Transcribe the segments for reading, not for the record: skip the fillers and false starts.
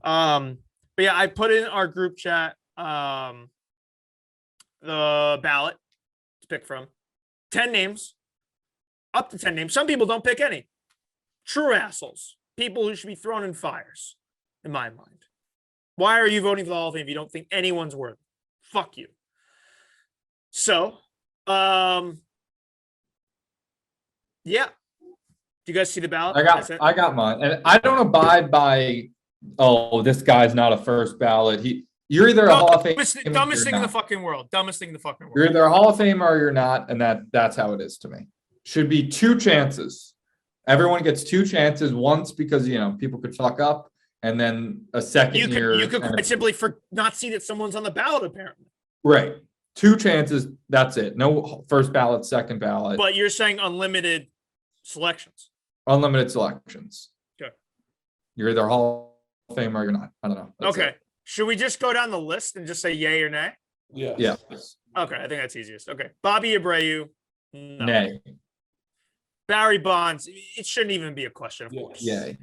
But yeah, I put in our group chat the ballot to pick from. 10 names, up to 10 names. Some people don't pick any. True assholes. People who should be thrown in fires, in my mind. Why are you voting for the Hall of Fame if you don't think anyone's worthy? Fuck you. So, yeah. Do you guys see the ballot? I got mine, and I don't abide by. Oh, this guy's not a first ballot. You're either a Hall of Fame. Dumbest thing in the fucking world. Dumbest thing in the fucking world. You're either a Hall of Famer or you're not, and that's how it is to me. Should be 2 chances. Everyone gets 2 chances. Once because people could fuck up, and then a second year. You could quite simply not see that someone's on the ballot. Apparently, right. 2 chances. That's it. No first ballot, second ballot. But you're saying unlimited selections. Unlimited selections. Okay. You're either Hall of Fame or you're not. I don't know. That's okay. It. Should we just go down the list and just say yay or nay? Yeah. Yeah. Okay, I think that's easiest. Okay. Bobby Abreu. No. Nay. Barry Bonds. It shouldn't even be a question, of course. Yay.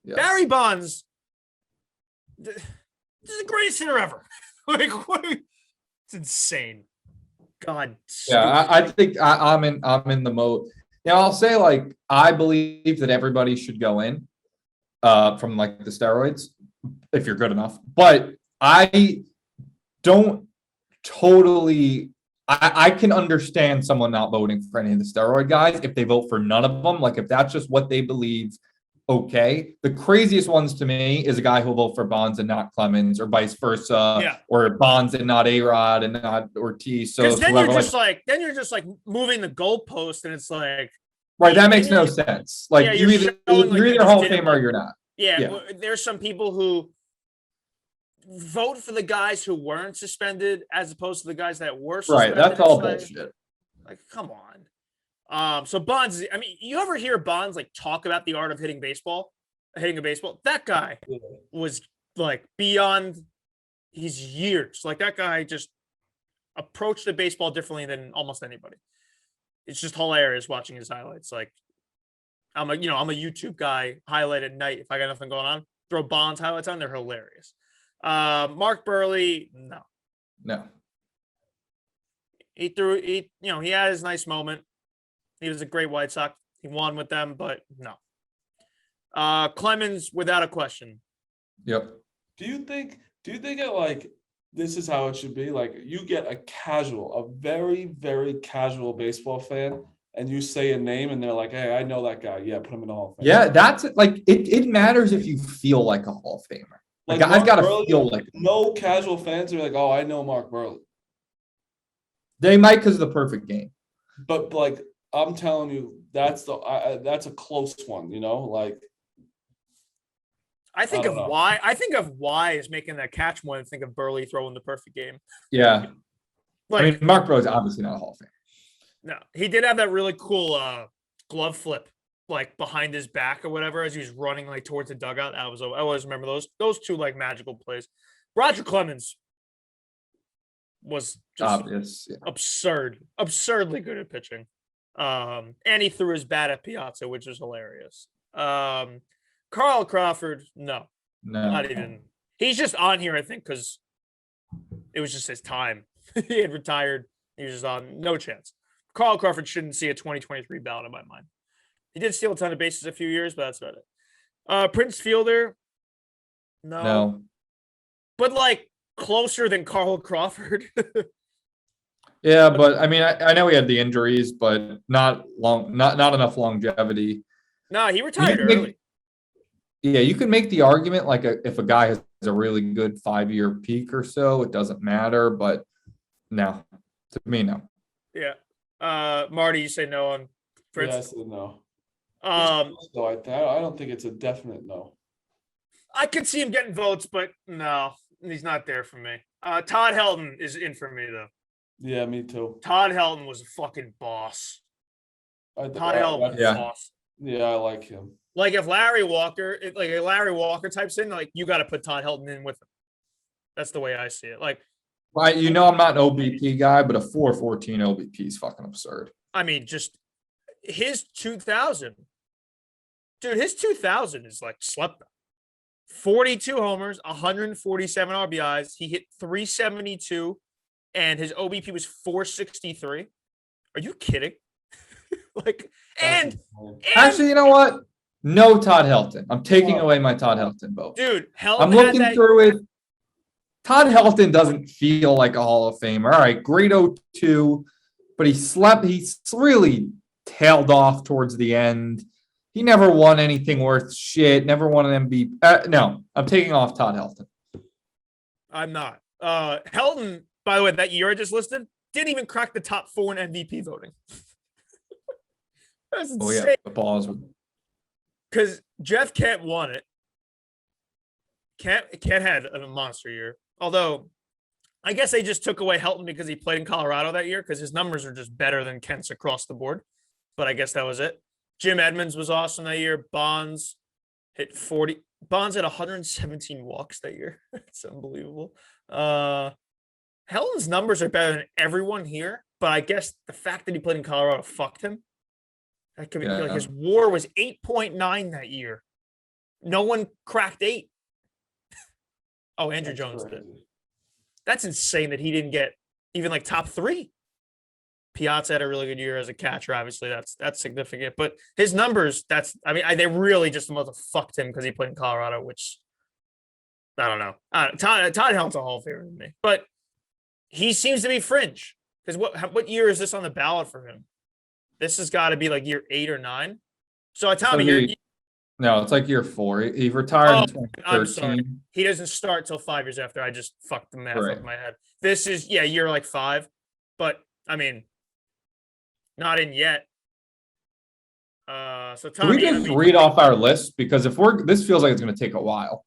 Yes. Barry Bonds. This is the greatest hitter ever. It's insane. God. Yeah, I think I'm in the mode. I'll say I believe that everybody should go in from the steroids if you're good enough. But I don't totally. I can understand someone not voting for any of the steroid guys if they vote for none of them. If that's just what they believe. Okay. The craziest ones to me is a guy who'll vote for Bonds and not Clemens, or vice versa, or Bonds and not A-Rod and not Ortiz. So then you're just moving the goalpost, and it's like, right, that makes no sense. You're either Hall of Fame or you're not. Yeah, there's some people who vote for the guys who weren't suspended as opposed to the guys that were suspended. Right, that's all bullshit. Come on. So Bonds, I mean, you ever hear Bonds talk about the art of hitting a baseball? That guy was beyond his years. That guy just approached the baseball differently than almost anybody. It's just hilarious watching his highlights. I'm a YouTube guy, highlight at night. If I got nothing going on, throw Bonds highlights on, they're hilarious. Mark Burley, no. He had his nice moment. He was a great White Sox. He won with them, but no. Clemens, without a question. Yep. Do you think this is how it should be? You get a very, very casual baseball fan, and you say a name, and they're like, "Hey, I know that guy. Yeah, put him in the Hall of Fame." Yeah, that's it matters if you feel like a Hall of Famer. Guys got to feel like. No casual fans are like, "Oh, I know Mark Burley." They might because of the perfect game. But I'm telling you, that's a close one. I think of why is making that catch more than think of Burley throwing the perfect game. Yeah. Mark Burley's obviously not a Hall of Fame. No, he did have that really cool glove flip, behind his back or whatever, as he was running towards the dugout. I always remember those two magical plays. Roger Clemens was just absurdly good at pitching. And he threw his bat at Piazza, which is hilarious. Carl Crawford, no, not even. He's just on here, I think, because it was just his time. He had retired. He was just on. No chance. Carl Crawford shouldn't see a 2023 ballot in my mind. He did steal a ton of bases a few years, but that's about it. Prince Fielder, no. But closer than Carl Crawford. Yeah, but I know he had the injuries, but not enough longevity. No, he retired early. Yeah, you can make the argument if a guy has a really good 5-year peak or so, it doesn't matter. But no, to me, no. Yeah, Marty, you say no on Prince? Yeah, I said no. I don't think it's a definite no. I could see him getting votes, but no, he's not there for me. Todd Helton is in for me though. Yeah, me too. Todd Helton was a fucking boss. Todd Helton was a boss. Yeah, I like him. If Larry Walker, types in, you got to put Todd Helton in with him. That's the way I see it. Right, I'm not an OBP guy, but a 414 OBP is fucking absurd. I mean, just his 2000. Dude, his 2000 is slept on. 42 homers, 147 RBIs. He hit 372, and his OBP was 463. Are you kidding? Like, and Actually, you know what? No Todd Helton. I'm taking away my Todd Helton vote. dude, I'm looking through it. Todd Helton doesn't feel like a Hall of Famer. All right, great 0-2, but he's really tailed off towards the end. He never won anything worth shit, never won an MVP. No, I'm taking off Todd Helton. I'm not. Helton, by the way, that year I just listed, didn't even crack the top 4 in MVP voting. That's insane. Oh, yeah, the balls. Because Jeff Kent won it. Kent had a monster year. Although, I guess they just took away Helton because he played in Colorado that year because his numbers are just better than Kent's across the board. But I guess that was it. Jim Edmonds was awesome that year. Bonds hit 40. Bonds had 117 walks that year. It's unbelievable. Helton's numbers are better than everyone here. But I guess the fact that he played in Colorado fucked him. That could be like his WAR was 8.9 that year. No one cracked 8. Oh, Andrew Jones did. That's insane that he didn't get even like top 3. Piazza had a really good year as a catcher. Obviously, that's significant. But his numbers, they really just must have fucked him because he played in Colorado, which I don't know. Todd Helton's a Hall of Famer to me, but he seems to be fringe. Because what year is this on the ballot for him? This has got to be like year 8 or 9. So Tommy, no, it's like year 4. He retired in 2013. I'm sorry. He doesn't start till 5 years after. I just fucked the math up in my head. This is year like 5, but I mean, not in yet. So Tommy, can we just read off our list? Because this feels like it's going to take a while.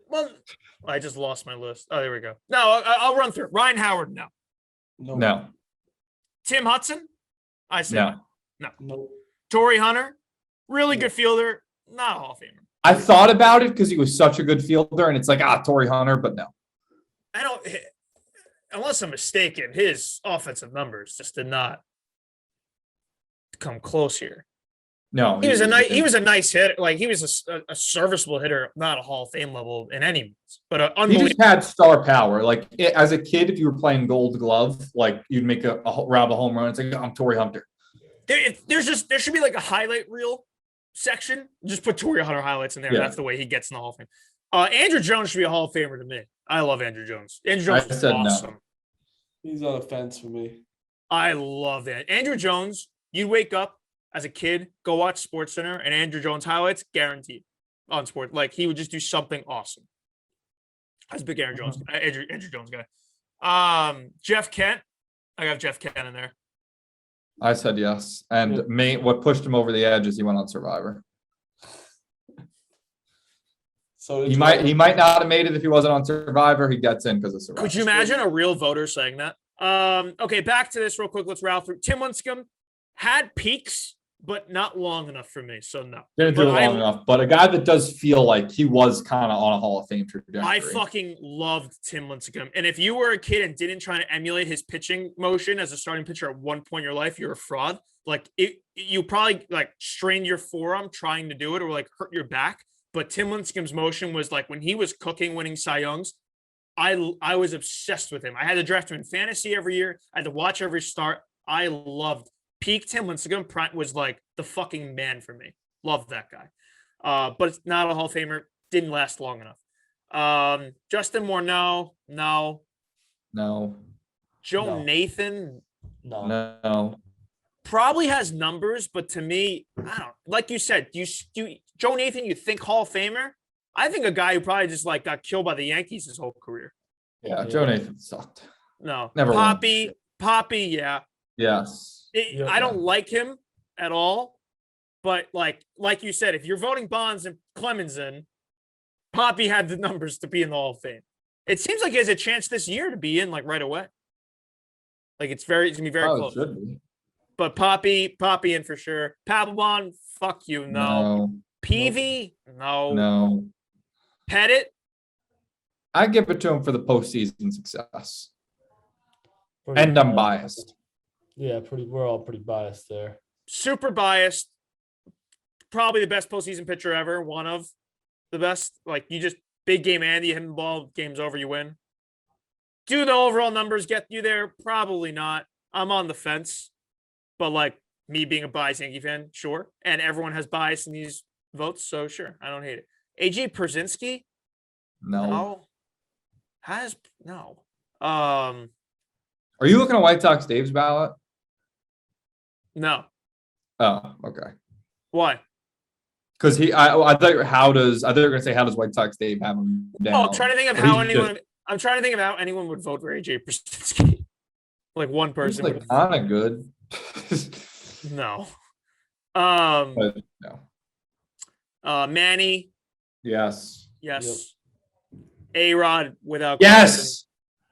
Well, I just lost my list. Oh, there we go. No, I'll run through it. Ryan Howard, No. Tim Hudson, I say no. Torrey Hunter, really good fielder, not a Hall of Famer. I thought about it because he was such a good fielder, and it's like, Torrey Hunter, but no. I don't, unless I'm mistaken, his offensive numbers just did not come close here. No, he was a nice hitter. Like he was a serviceable hitter, not a Hall of Fame level in any means, but he just had star power. Like as a kid, if you were playing Gold Glove, like you'd make a round a home run. It's like I'm Torrey Hunter. There should be like a highlight reel section. Just put Torrey Hunter highlights in there. Yeah. That's the way he gets in the Hall of Fame. Andrew Jones should be a Hall of Famer to me. I love Andrew Jones. Andrew Jones is awesome. No. He's on the fence for me. I love that. Andrew Jones, you wake up as a kid, go watch SportsCenter, and Andrew Jones highlights, guaranteed on sport. Like he would just do something awesome. I was a big Andrew Jones guy. Jeff Kent, I got Jeff Kent in there. I said yes, and what pushed him over the edge is he went on Survivor. So he might not have made it if he wasn't on Survivor. He gets in because of Survivor. Could you imagine a real voter saying that? Okay, back to this real quick. Let's rattle through. Tim Lincecum had peaks, but not long enough for me. So no. Didn't do it long enough. But a guy that does feel like he was kind of on a Hall of Fame trajectory. I fucking loved Tim Lincecum. And if you were a kid and didn't try to emulate his pitching motion as a starting pitcher at one point in your life, you're a fraud. Like you probably like strained your forearm trying to do it or like hurt your back. But Tim Lincecum's motion was like when he was cooking, winning Cy Youngs, I was obsessed with him. I had to draft him in fantasy every year. I had to watch every start. I loved peak Tim Lincecum was like the fucking man for me. Loved that guy. But it's not a Hall of Famer. Didn't last long enough. Justin Morneau, no. Joe Nathan, no. Probably has numbers, but to me, I don't. Like you said, Joe Nathan, you think Hall of Famer? I think a guy who probably just like got killed by the Yankees his whole career. Yeah, Joe Nathan sucked. No, never. Poppy, yeah. Yes. I don't like him at all, but like you said, if you're voting Bonds and Clemens in, Poppy had the numbers to be in the Hall of Fame. It seems like he has a chance this year to be in like right away. Like it's gonna be very close. It should be. But Poppy in for sure. Papelbon, fuck you, no. Peavy, no. Pettit, I give it to him for the postseason success. And I'm biased. Yeah, we're all pretty biased there. super biased. Probably the best postseason pitcher ever, one of. the best. Like you just big game Andy hitting the ball, game's over, you win. Do the overall numbers get you there? Probably not. I'm on the fence, but like me being a biased Yankee fan, sure. And everyone has bias in these votes, so sure, I don't hate it. AJ Pierzynski? No. No. Are you looking at White Sox Dave's ballot? No. Oh, okay. Why? Because I thought you were gonna say how does White Sox Dave have him down? Oh, I'm trying to think of But how he's anyone. I'm trying to think of how anyone would vote for AJ Pierzynski. Like one He's person. like kind of good. No. But no. Manny. Yes. Yes. A-Rod without. Yes.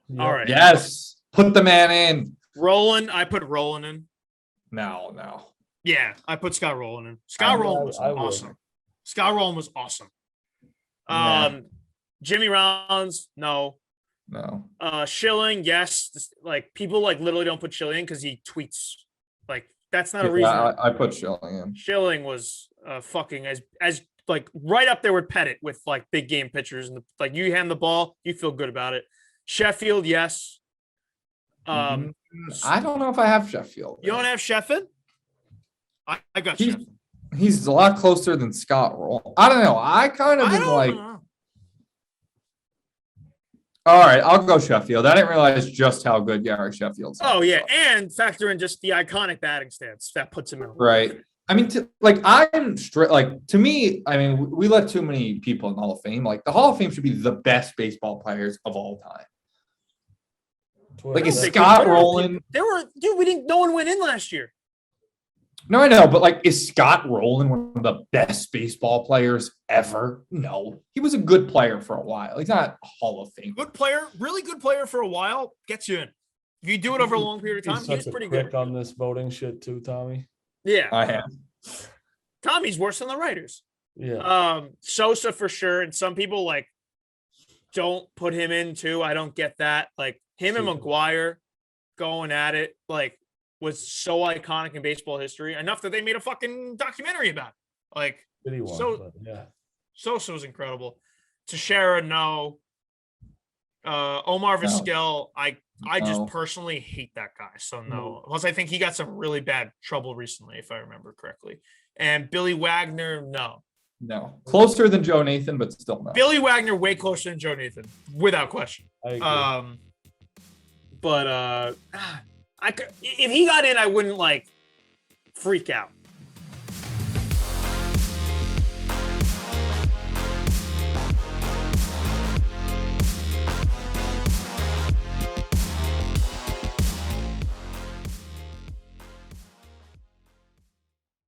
Question. All right. Yes. Put the man in. Roland. I put Roland in. No. Yeah, I put Scott Rowland in. Scott Rowland was I would. awesome. Scott Rowland was awesome. Nah. Jimmy Rollins, no. Schilling, yes. Like people like literally don't put Schilling because he tweets. Like that's not a reason. I put Schilling in. Schilling was fucking as like right up there with Pettit with like big game pitchers and like you hand the ball, you feel good about it. Sheffield, yes. I don't know if I have Sheffield. You don't have Sheffin? I got He's- Sheffin. He's a lot closer than Scott Roll. I don't know. I kind of I been don't like, know. all right, I'll go Sheffield. I didn't realize just how good Gary Sheffield's. Oh yeah, and factor in just the iconic batting stance that puts him in. Right. I mean, I'm straight. Like to me, I mean, we let too many people in the Hall of Fame. Like the Hall of Fame should be the best baseball players of all time. Like is They Scott could- Rowland? No one went in last year. No, I know, but like, is Scott Rowland one of the best baseball players ever? No, he was a good player for a while. He's not a Hall of Fame. Good player, really good player for a while, gets you in. If you do it over a long period of time, He's he's such a pretty prick good. on this voting shit too, Tommy. Yeah, I am. Tommy's worse than the writers. Yeah. Sosa for sure, and some people like don't put him in too. I don't get that. Like him and Super. McGuire going at it, like was so iconic in baseball history enough that they made a fucking documentary about it. Like Shitty one, so- but yeah. Sosa was incredible. Teixeira, no. Omar Vasquel, I just No. personally hate that guy. So no. Plus, I think he got some really bad trouble recently, if I remember correctly. And Billy Wagner, no. No, closer than Joe Nathan, but still no. Billy Wagner way closer than Joe Nathan, without question. I agree. But if he got in, I wouldn't like freak out.